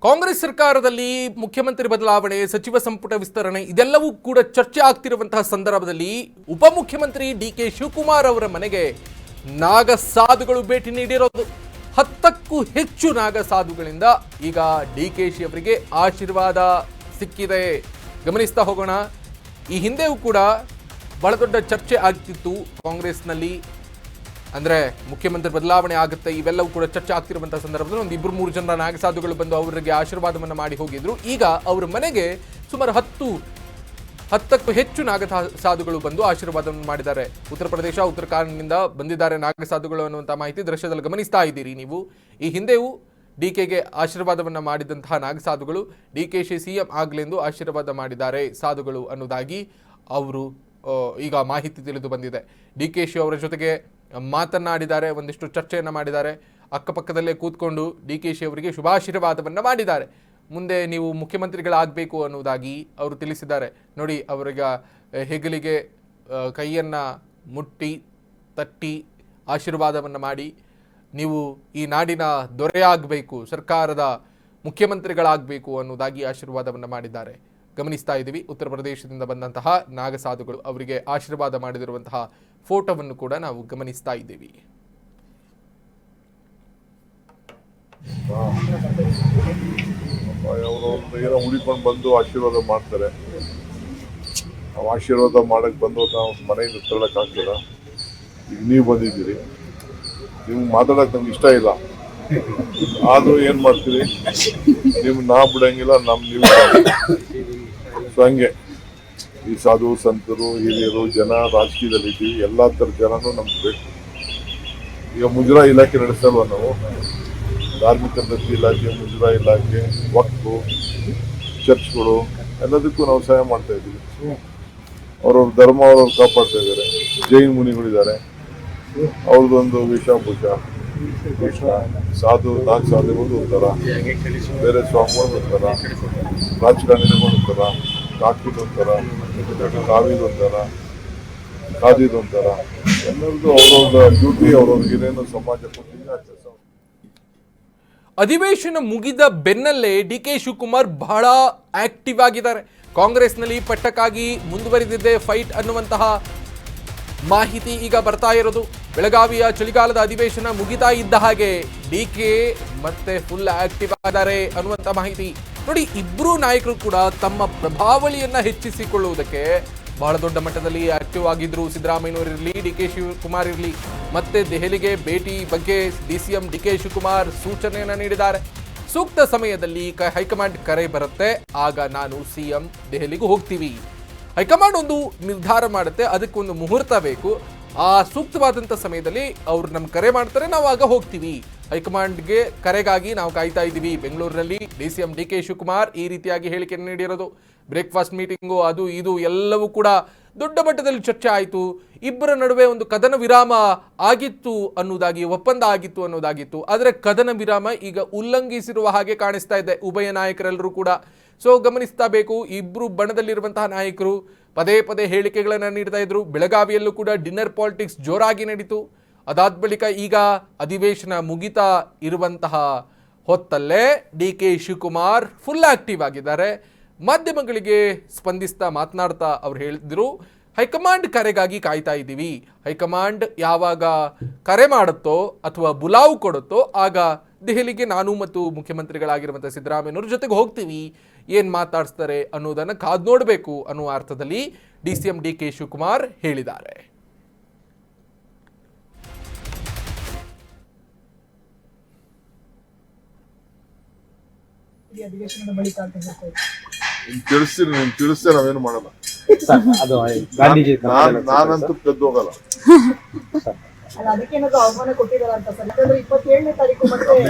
ಕಾಂಗ್ರೆಸ್ ಸರ್ಕಾರದಲ್ಲಿ ಮುಖ್ಯಮಂತ್ರಿ ಬದಲಾವಣೆ, ಸಚಿವ ಸಂಪುಟ ವಿಸ್ತರಣೆ ಇದೆಲ್ಲವೂ ಕೂಡ ಚರ್ಚೆ ಆಗ್ತಿರುವಂತಹ ಸಂದರ್ಭದಲ್ಲಿ ಉಪಮುಖ್ಯಮಂತ್ರಿ ಡಿಕೆ ಶಿವಕುಮಾರ್ ಅವರ ಮನೆಗೆ ನಾಗಸಾಧುಗಳು ಭೇಟಿ ನೀಡಿರೋದು. 10ಕ್ಕೂ ಹೆಚ್ಚು ನಾಗಸಾಧುಗಳಿಂದ ಈಗ ಡಿಕೆಶಿ ಅವರಿಗೆ ಆಶೀರ್ವಾದ ಸಿಕ್ಕಿದೆ. ಗಮನಿಸ್ತಾ ಹೋಗೋಣ. ಈ ಹಿಂದೆಯೂ ಕೂಡ ಬಹಳ ದೊಡ್ಡ ಚರ್ಚೆ ಆಗ್ತಿತ್ತು ಕಾಂಗ್ರೆಸ್ನಲ್ಲಿ. ಅಂದರೆ ಮುಖ್ಯಮಂತ್ರಿ ಬದಲಾವಣೆ ಆಗುತ್ತೆ, ಇವೆಲ್ಲವೂ ಕೂಡ ಚರ್ಚೆ ಆಗ್ತಿರುವಂತಹ ಸಂದರ್ಭದಲ್ಲಿ ಒಂದು 2-3 ಜನ ನಾಗಸಾಧುಗಳು ಬಂದು ಅವರಿಗೆ ಆಶೀರ್ವಾದವನ್ನು ಮಾಡಿ ಹೋಗಿದ್ರು. ಈಗ ಅವರ ಮನೆಗೆ ಸುಮಾರು 10ಕ್ಕೂ ಹೆಚ್ಚು ನಾಗಸಾಧುಗಳು ಬಂದು ಆಶೀರ್ವಾದವನ್ನು ಮಾಡಿದ್ದಾರೆ. ಉತ್ತರ ಪ್ರದೇಶ, ಉತ್ತರಾಖಂಡ್ನಿಂದ ಬಂದಿದ್ದಾರೆ ನಾಗಸಾಧುಗಳು ಅನ್ನುವಂಥ ಮಾಹಿತಿ ದೃಶ್ಯದಲ್ಲಿ ಗಮನಿಸ್ತಾ ಇದ್ದೀರಿ ನೀವು. ಈ ಹಿಂದೆಯೂ ಡಿಕೆಗೆ ಆಶೀರ್ವಾದವನ್ನು ಮಾಡಿದಂತಹ ನಾಗಸಾಧುಗಳು ಡಿಕೆಶಿ ಸಿಎಂ ಆಗಲೆಂದು ಆಶೀರ್ವಾದ ಮಾಡಿದ್ದಾರೆ ಸಾಧುಗಳು ಅನ್ನೋದಾಗಿ ಅವರು ಈಗ ಮಾಹಿತಿ ತಿಳಿದು ಬಂದಿದೆ. ಡಿಕೆಶಿ ಅವರ ಜೊತೆಗೆ ಮಾತನಾಡಿದ್ದಾರೆ, ಒಂದಿಷ್ಟು ಚರ್ಚೆಯನ್ನು ಮಾಡಿದ್ದಾರೆ. ಅಕ್ಕಪಕ್ಕದಲ್ಲೇ ಕೂತ್ಕೊಂಡು ಡಿಕೆಶಿ ಅವರಿಗೆ ಶುಭಾಶೀರ್ವಾದವನ್ನು ಮಾಡಿದ್ದಾರೆ. ಮುಂದೆ ನೀವು ಮುಖ್ಯಮಂತ್ರಿಗಳಾಗಬೇಕು ಅನ್ನೋದಾಗಿ ಅವರು ತಿಳಿಸಿದ್ದಾರೆ. ನೋಡಿ, ಅವರಿಗೆ ಹೆಗಲಿಗೆ ಕೈಯನ್ನು ಮುಟ್ಟಿ ತಟ್ಟಿ ಆಶೀರ್ವಾದವನ್ನು ಮಾಡಿ, ನೀವು ಈ ನಾಡಿನ ದೊರೆಯಾಗಬೇಕು, ಸರ್ಕಾರದ ಮುಖ್ಯಮಂತ್ರಿಗಳಾಗಬೇಕು ಅನ್ನೋದಾಗಿ ಆಶೀರ್ವಾದವನ್ನು ಮಾಡಿದ್ದಾರೆ. ಗಮನಿಸ್ತಾ ಇದ್ದೀವಿ. ಉತ್ತರ ಪ್ರದೇಶದಿಂದ ಬಂದಂತಹ ನಾಗಸಾಧುಗಳು ಅವರಿಗೆ ಆಶೀರ್ವಾದ ಮಾಡಿದಿರುವಂತಹ ಫೋಟೋವನ್ನು ಕೂಡ ನಾವು ಗಮನಿಸ್ತಾ ಇದ್ದೀವಿ. ಏನೋ ಉಳಿಕೊಂಡು ಬಂದು ಆಶೀರ್ವಾದ ಮಾಡ್ತಾರೆ. ನಾವು ಆಶೀರ್ವಾದ ಮಾಡಕ್ ಬಂದು ನಾವು ಮನೆಯಿಂದ ತರಳಕ್ ಆಗ್ತದ. ಈಗ ನೀವು ಬಂದಿದ್ದೀರಿ, ನೀವು ಮಾತಾಡಕ್ ನಮ್ಗೆ ಇಷ್ಟ ಇಲ್ಲ, ಆದ್ರೂ ಏನ್ ಮಾಡ್ತೀರಿ, ನಿಮ್ ನಾ ಬಿಡಂಗಿಲ್ಲ, ನೀವು ಸೊ ಹಂಗೆ ಈ ಸಾಧು ಸಂತರು, ಹಿರಿಯರು, ಜನ ರಾಜಕೀಯದಲ್ಲಿ ಇದ್ದೀವಿ, ಎಲ್ಲಾ ತರದ ಜನನು ನಮ್ಗೆ ಬೇಕು. ಈಗ ಮುಜರಾ ಇಲಾಖೆ ನಡೆಸಲ್ವ ನಾವು, ಧಾರ್ಮಿಕ ದತ್ತಿ ಇಲಾಖೆ, ಮುಜರಾ ಇಲಾಖೆ, ವಕ್ಫು, ಚರ್ಚ್ಗಳು ಎಲ್ಲದಕ್ಕೂ ನಾವು ಸಹಾಯ ಮಾಡ್ತಾ ಇದ್ದೀವಿ. ಅವ್ರವ್ರ ಧರ್ಮ ಅವ್ರವ್ರು ಕಾಪಾಡ್ತಾ ಇದ್ದಾರೆ. ಜೈನ್ ಮುನಿಗಳಿದ್ದಾರೆ, ಅವ್ರದ್ದೊಂದು ವೇಷಭೂಷ, ಸಾಧು ನಾಗಸಾಧುಗಳು ಒಂಥರ, ಬೇರೆ ಸ್ವಾಮಿಗಳು ಒಂಥರ, ರಾಜಕಾರಣಿಗಳು ಒಂಥರ, ಕಾಕಿದೊಂಥರ, ಕಾವಿದೊಂಥರ, ಖಾದಿದೊಂಥರ, ಎಲ್ಲರದ್ದು ಅವ್ರವ್ರ ಡ್ಯೂಟಿ, ಅವ್ರವ್ರಿಗೆ ಏನೇನು ಸಮಾಜ ಕೊಟ್ಟಿದೆ ಆ ಕೆಲಸ. ಅಧಿವೇಶನ ಮುಗಿದ ಬೆನ್ನಲ್ಲೇ ಡಿಕೆ ಶಿವಕುಮಾರ್ ಬಹಳ ಆಕ್ಟಿವ್ ಆಗಿದ್ದಾರೆ. ಕಾಂಗ್ರೆಸ್ನಲ್ಲಿ ಪಟ್ಟಕ್ಕಾಗಿ ಮುಂದುವರಿದಿದ್ದೆ ಫೈಟ್ ಅನ್ನುವಂತಹ ಮಾಹಿತಿ ಈಗ ಬರ್ತಾ ಇರೋದು. ಬೆಳಗಾವಿಯ ಚಳಿಗಾಲದ ಅಧಿವೇಶನ ಮುಗಿತಾ ಇದ್ದ ಹಾಗೆ ಡಿಕೆ ಮತ್ತೆ ಫುಲ್ ಆಕ್ಟಿವ್ ಆಗಿದ್ದಾರೆ ಅನ್ನುವಂಥ ಮಾಹಿತಿ. ನೋಡಿ, ಇಬ್ಬರು ನಾಯಕರು ಕೂಡ ತಮ್ಮ ಪ್ರಭಾವಳಿಯನ್ನ ಹೆಚ್ಚಿಸಿಕೊಳ್ಳುವುದಕ್ಕೆ ಬಹಳ ದೊಡ್ಡ ಮಟ್ಟದಲ್ಲಿ ಆಕ್ಟಿವ್ ಆಗಿದ್ರು. ಸಿದ್ದರಾಮಯ್ಯನವರಿರಲಿ, ಡಿಕೆ ಶಿವಕುಮಾರ್ ಇರಲಿ, ಮತ್ತೆ ದೆಹಲಿಗೆ ಭೇಟಿ ಬಗ್ಗೆ ಡಿಸಿಎಂ ಡಿಕೆ ಶಿವಕುಮಾರ್ ಸೂಚನೆಯನ್ನ ನೀಡಿದ್ದಾರೆ. ಸೂಕ್ತ ಸಮಯದಲ್ಲಿ ಹೈಕಮಾಂಡ್ ಕರೆ ಬರುತ್ತೆ, ಆಗ ನಾನು ಸಿಎಂ ದೆಹಲಿಗೂ ಹೋಗ್ತೀವಿ. ಹೈಕಮಾಂಡ್ ಒಂದು ನಿರ್ಧಾರ ಮಾಡುತ್ತೆ, ಅದಕ್ಕೊಂದು ಮುಹೂರ್ತ ಬೇಕು. ಆ ಸೂಕ್ತವಾದಂಥ ಸಮಯದಲ್ಲಿ ಅವ್ರು ನಮ್ಗೆ ಕರೆ ಮಾಡ್ತಾರೆ, ನಾವು ಆಗ ಹೋಗ್ತೀವಿ. ಹೈಕಮಾಂಡ್ಗೆ ಕರೆಗಾಗಿ ನಾವು ಕಾಯ್ತಾ ಇದ್ದೀವಿ. ಬೆಂಗಳೂರಿನಲ್ಲಿ ಡಿಸಿಎಂ ಡಿಕೆ ಶಿವಕುಮಾರ್ ಈ ರೀತಿಯಾಗಿ ಹೇಳಿಕೆಯನ್ನು ನೀಡಿರೋದು. ಬ್ರೇಕ್ಫಾಸ್ಟ್ ಮೀಟಿಂಗು ಅದು ಇದು ಎಲ್ಲವೂ ಕೂಡ ದೊಡ್ಡ ಮಟ್ಟದಲ್ಲಿ ಚರ್ಚೆ ಆಯಿತು. ಇಬ್ಬರ ನಡುವೆ ಒಂದು ಕದನ ವಿರಾಮ ಆಗಿತ್ತು ಅನ್ನೋದಾಗಿ, ಒಪ್ಪಂದ ಆಗಿತ್ತು ಅನ್ನೋದಾಗಿತ್ತು. ಆದರೆ ಕದನ ವಿರಾಮ ಈಗ ಉಲ್ಲಂಘಿಸಿರುವ ಹಾಗೆ ಕಾಣಿಸ್ತಾ ಇದೆ ಉಭಯ ನಾಯಕರೆಲ್ಲರೂ ಕೂಡ. ಸೊ ಗಮನಿಸ್ತಾ ಬೇಕು, ಇಬ್ಬರು ಬಣದಲ್ಲಿರುವಂತಹ ನಾಯಕರು ಪದೇ ಪದೇ ಹೇಳಿಕೆಗಳನ್ನು ನೀಡ್ತಾ ಇದ್ರು. ಬೆಳಗಾವಿಯಲ್ಲೂ ಕೂಡ ಡಿನ್ನರ್ ಪಾಲಿಟಿಕ್ಸ್ ಜೋರಾಗಿ ನಡೀತು. ಅದಾದ ಬಳಿಕ ಈಗ ಅಧಿವೇಶನ ಮುಗಿತಾ ಇರುವಂತಹ ಹೊತ್ತಲ್ಲೇ ಡಿಕೆ ಶಿವಕುಮಾರ್ ಫುಲ್ ಆಕ್ಟಿವ್ ಆಗಿದ್ದಾರೆ. ಮಾಧ್ಯಮಗಳಿಗೆ ಸ್ಪಂದಿಸ್ತಾ ಮಾತನಾಡ್ತಾ ಅವ್ರು ಹೇಳಿದ್ರು, ಹೈಕಮಾಂಡ್ ಕರೆಗಾಗಿ ಕಾಯ್ತಾ ಇದ್ದೀವಿ. ಹೈಕಮಾಂಡ್ ಯಾವಾಗ ಕರೆ ಮಾಡುತ್ತೋ ಅಥವಾ ಬುಲಾವು ಕೊಡುತ್ತೋ ಆಗ ದೆಹಲಿಗೆ ನಾನು ಮತ್ತು ಮುಖ್ಯಮಂತ್ರಿಗಳಾಗಿರುವಂಥ ಸಿದ್ದರಾಮಯ್ಯನವ್ರ ಜೊತೆಗೆ ಹೋಗ್ತೀವಿ. ಏನು ಮಾತಾಡಿಸ್ತಾರೆ ಅನ್ನೋದನ್ನು ಕಾದು ನೋಡಬೇಕು ಅನ್ನುವ ಅರ್ಥದಲ್ಲಿ ಡಿಸಿಎಂ ಡಿಕೆ ಶಿವಕುಮಾರ್ ಹೇಳಿದ್ದಾರೆ. ತಿಳಿಸ್ತೇ ನಾವೇನು ಮಾಡಲ್ಲ. ನಾನಂತೂ ಕದ್ದು ಹೋಗಲ್ಲ.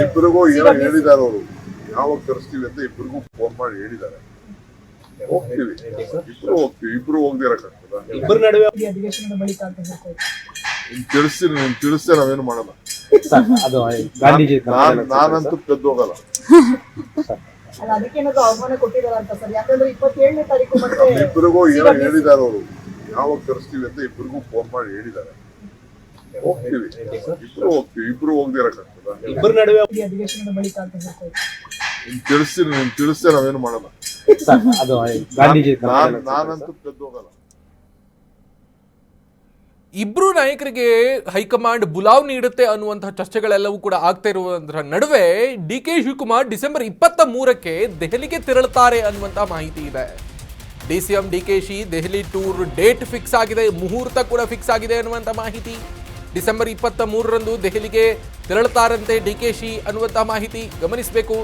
ಇಬ್ಬರಿಗೂ ಏನೋ ಹೇಳಿದಾರೆ ಅವರು, ಯಾವಾಗ ಕರೆಸ್ತೀವಿ ಅಂತ ಇಬ್ಬರಿಗೂ ಫೋನ್ ಮಾಡಿ ಹೇಳಿದ್ದಾರೆ. ಹೋಗ್ತೀವಿ, ಇಬ್ರು ಹೋಗ್ತೀವಿ. ಇಬ್ರು ಹೋಗ್ದಿರಕ್ಕಾಗ್ತದ? ತಿಳಿಸ್ತೇ ನಾವೇನು ಮಾಡಲ್ಲ. ನಾನಂತೂ ಕದ್ದು ಹೋಗಲ್ಲ. ಇಬ್ಬರಿಗೂ ಏನೋ ಹೇಳಿದಾರೆ ಅವರು, ಯಾವಾಗ ಕರೆಸ್ತೀವಿ ಅಂತ ಇಬ್ಬರಿಗೂ ಫೋನ್ ಮಾಡಿ ಹೇಳಿದ್ದಾರೆ. ಹೋಗ್ತೀವಿ, ಇಬ್ರು ಹೋಗ್ತೀವಿ. ಇಬ್ರು ಹೋಗ್ದಿರಕ್ಕಾಗ್ತದ? ತಿಳಿಸ್ತೇ ನಾವೇನು ಮಾಡಲ್ಲ. ಸರ್, ಅದು ಗಾಂಧೀಜಿ ನಾನಂತೂ ಕದ್ದು ಹೋಗಲ್ಲ. ಇಬ್ರು ನಾಯಕರಿಗೆ ಹೈಕಮಾಂಡ್ ಬುಲಾವ್ ನೀಡುತ್ತೆ ಅನ್ನುವಂತಹ ಚರ್ಚೆಗಳೆಲ್ಲವೂ ಕೂಡ ಆಗ್ತಾ ಇರುವುದರ ನಡುವೆ ಡಿ ಕೆ ಶಿವಕುಮಾರ್ ಡಿಸೆಂಬರ್ 23ಕ್ಕೆ ದೆಹಲಿಗೆ ತೆರಳುತ್ತಾರೆ ಅನ್ನುವಂತಹ ಮಾಹಿತಿ ಇದೆ. DCM DKShi Delhi tour date fix ಆಗಿದೆ, ಮುಹೂರ್ತ ಕೂಡ ಫಿಕ್ಸ್ ಆಗಿದೆ ಅನ್ನುವಂಥ ಮಾಹಿತಿ. ಡಿಸೆಂಬರ್ 23ರಂದು ದೆಹಲಿಗೆ ತೆರಳುತ್ತಾರಂತೆ ಡಿಕೆಶಿ ಅನ್ನುವಂತಹ ಮಾಹಿತಿ ಗಮನಿಸಬೇಕು.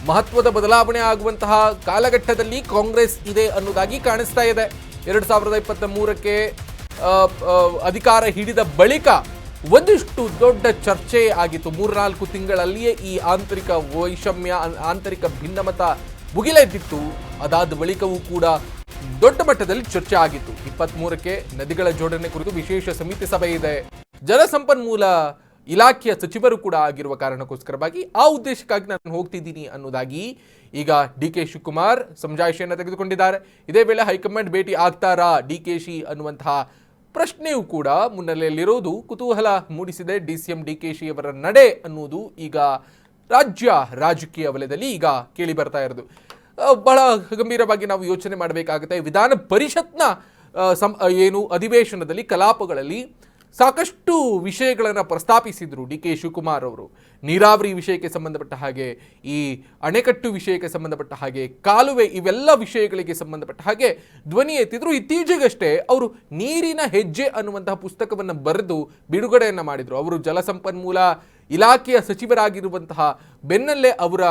ಮಹತ್ವದ ಬದಲಾವಣೆ ಆಗುವಂತಹ ಕಾಲಘಟ್ಟದಲ್ಲಿ ಕಾಂಗ್ರೆಸ್ ಇದೆ ಅನ್ನೋದಾಗಿ ಕಾಣಿಸ್ತಾ ಇದೆ. 2023ಕ್ಕೆ ಅಧಿಕಾರ ಹಿಡಿದ ಬಳಿಕ ಒಂದಿಷ್ಟು ದೊಡ್ಡ ಚರ್ಚೆ ಆಗಿತ್ತು. 3-4 ತಿಂಗಳಲ್ಲಿಯೇ ಈ ಆಂತರಿಕ ವೈಷಮ್ಯ, ಆಂತರಿಕ ಭಿನ್ನಮತ ಮುಗಿಲೆದ್ದಿತ್ತು. ಅದಾದ ಬಳಿಕವೂ ಕೂಡ ದೊಡ್ಡ ಮಟ್ಟದಲ್ಲಿ ಚರ್ಚೆ ಆಗಿತ್ತು. 23ಕ್ಕೆ ನದಿಗಳ ಜೋಡಣೆ ಕುರಿತು ವಿಶೇಷ ಸಮಿತಿ ಸಭೆ ಇದೆ. ಜಲಸಂಪನ್ಮೂಲ ಇಲಾಖೆಯ ಸಚಿವರು ಕೂಡ ಆಗಿರುವ ಕಾರಣಕ್ಕೋಸ್ಕರವಾಗಿ ಆ ಉದ್ದೇಶಕ್ಕಾಗಿ ನಾನು ಹೋಗ್ತಿದ್ದೀನಿ ಅನ್ನೋದಾಗಿ ಈಗ ಡಿ ಕೆ ಶಿವಕುಮಾರ್ ಸಮಜಾಯಿಷಿಯನ್ನು ತೆಗೆದುಕೊಂಡಿದ್ದಾರೆ. ಇದೇ ವೇಳೆ ಹೈಕಮಾಂಡ್ ಭೇಟಿ ಆಗ್ತಾರಾ ಡಿಕೆಶಿ ಅನ್ನುವಂತಹ ಪ್ರಶ್ನೆಯೂ ಕೂಡ ಮುನ್ನೆಲೆಯಲ್ಲಿರುವುದು ಕುತೂಹಲ ಮೂಡಿಸಿದೆ. ಡಿಸಿಎಂ ಡಿಕೆಶಿ ಅವರ ನಡೆ ಅನ್ನುವುದು ಈಗ ರಾಜ್ಯ ರಾಜಕೀಯ ವಲಯದಲ್ಲಿ ಈಗ ಕೇಳಿ ಬರ್ತಾ ಇರೋದು. ಬಹಳ ಗಂಭೀರವಾಗಿ ನಾವು ಯೋಚನೆ ಮಾಡಬೇಕಾಗುತ್ತೆ. ವಿಧಾನ ಪರಿಷತ್ನ ಅಧಿವೇಶನದಲ್ಲಿ ಕಲಾಪಗಳಲ್ಲಿ ಸಾಕಷ್ಟು ವಿಷಯಗಳನ್ನು ಪ್ರಸ್ತಾಪಿಸಿದರು ಡಿ ಕೆ ಶಿವಕುಮಾರ್ ಅವರು. ನೀರಾವರಿ ವಿಷಯಕ್ಕೆ ಸಂಬಂಧಪಟ್ಟ ಹಾಗೆ, ಈ ಅಣೆಕಟ್ಟು ವಿಷಯಕ್ಕೆ ಸಂಬಂಧಪಟ್ಟ ಹಾಗೆ, ಕಾಲುವೆ, ಇವೆಲ್ಲ ವಿಷಯಗಳಿಗೆ ಸಂಬಂಧಪಟ್ಟ ಹಾಗೆ ಧ್ವನಿ ಎತ್ತಿದ್ರು. ಇತ್ತೀಚೆಗಷ್ಟೇ ಅವರು ನೀರಿನ ಹೆಜ್ಜೆ ಅನ್ನುವಂತಹ ಪುಸ್ತಕವನ್ನು ಬರೆದು ಬಿಡುಗಡೆಯನ್ನು ಮಾಡಿದರು. ಅವರು ಜಲಸಂಪನ್ಮೂಲ ಇಲಾಖೆಯ ಸಚಿವರಾಗಿರುವಂತಹ ಬೆನ್ನಲ್ಲೇ ಅವರ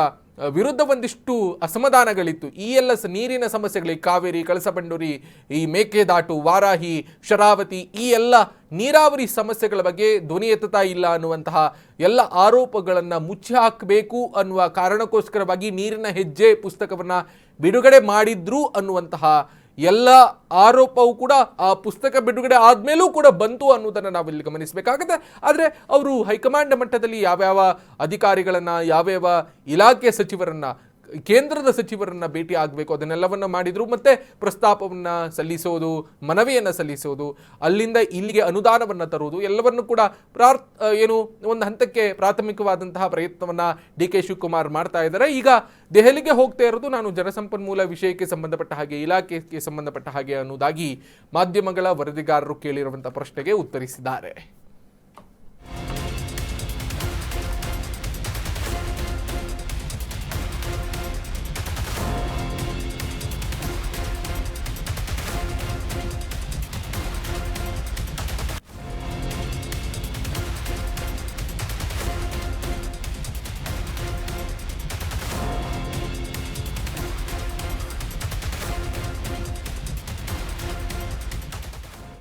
ವಿರುದ್ಧ ಒಂದಿಷ್ಟು ಅಸಮಾಧಾನಗಳಿತ್ತು. ಈ ಎಲ್ಲ ನೀರಿನ ಸಮಸ್ಯೆಗಳಿಗೆ ಕಾವೇರಿ, ಕಳಸಬಂಡೂರಿ, ಈ ಮೇಕೆದಾಟು, ವಾರಾಹಿ, ಶರಾವತಿ, ಈ ಎಲ್ಲ ನೀರಾವರಿ ಸಮಸ್ಯೆಗಳ ಬಗ್ಗೆ ಧ್ವನಿ ಎತ್ತುತ್ತಾ ಇಲ್ಲ ಅನ್ನುವಂತಹ ಎಲ್ಲ ಆರೋಪಗಳನ್ನು ಮುಚ್ಚಿ ಹಾಕಬೇಕು ಅನ್ನುವ ಕಾರಣಕ್ಕೋಸ್ಕರವಾಗಿ ನೀರಿನ ಹೆಜ್ಜೆ ಪುಸ್ತಕವನ್ನು ಬಿಡುಗಡೆ ಮಾಡಿದ್ರು ಅನ್ನುವಂತಹ ಎಲ್ಲ ಆರೋಪವು ಕೂಡ ಆ ಪುಸ್ತಕ ಬಿಡುಗಡೆ ಆದ್ಮೇಲೂ ಕೂಡ ಬಂತು ಅನ್ನೋದನ್ನು ನಾವಿಲ್ಲಿ ಗಮನಿಸಬೇಕಾಗುತ್ತೆ. ಆದರೆ ಅವರು ಹೈಕಮಾಂಡ್ ಮಟ್ಟದಲ್ಲಿ ಯಾವ್ಯಾವ ಅಧಿಕಾರಿಗಳನ್ನ, ಯಾವ್ಯಾವ ಇಲಾಖೆ ಸಚಿವರನ್ನ, ಕೇಂದ್ರದ ಸಚಿವರನ್ನ ಭೇಟಿ ಆಗಬೇಕು ಅದನ್ನೆಲ್ಲವನ್ನ ಮಾಡಿದ್ರು. ಮತ್ತೆ ಪ್ರಸ್ತಾಪವನ್ನ ಸಲ್ಲಿಸೋದು, ಮನವಿಯನ್ನು ಸಲ್ಲಿಸೋದು, ಅಲ್ಲಿಂದ ಇಲ್ಲಿಗೆ ಅನುದಾನವನ್ನು ತರುವುದು, ಎಲ್ಲವನ್ನು ಕೂಡ ಒಂದು ಹಂತಕ್ಕೆ ಪ್ರಾಥಮಿಕವಾದಂತಹ ಪ್ರಯತ್ನವನ್ನ ಡಿ ಕೆ ಶಿವಕುಮಾರ್ ಮಾಡ್ತಾ ಇದ್ದಾರೆ. ಈಗ ದೆಹಲಿಗೆ ಹೋಗ್ತಾ ಇರೋದು ನಾನು ಜಲಸಂಪನ್ಮೂಲ ವಿಷಯಕ್ಕೆ ಸಂಬಂಧಪಟ್ಟ ಹಾಗೆ, ಇಲಾಖೆಗೆ ಸಂಬಂಧಪಟ್ಟ ಹಾಗೆ ಅನ್ನೋದಾಗಿ ಮಾಧ್ಯಮಗಳ ವರದಿಗಾರರು ಕೇಳಿರುವಂತಹ ಪ್ರಶ್ನೆಗೆ ಉತ್ತರಿಸಿದ್ದಾರೆ.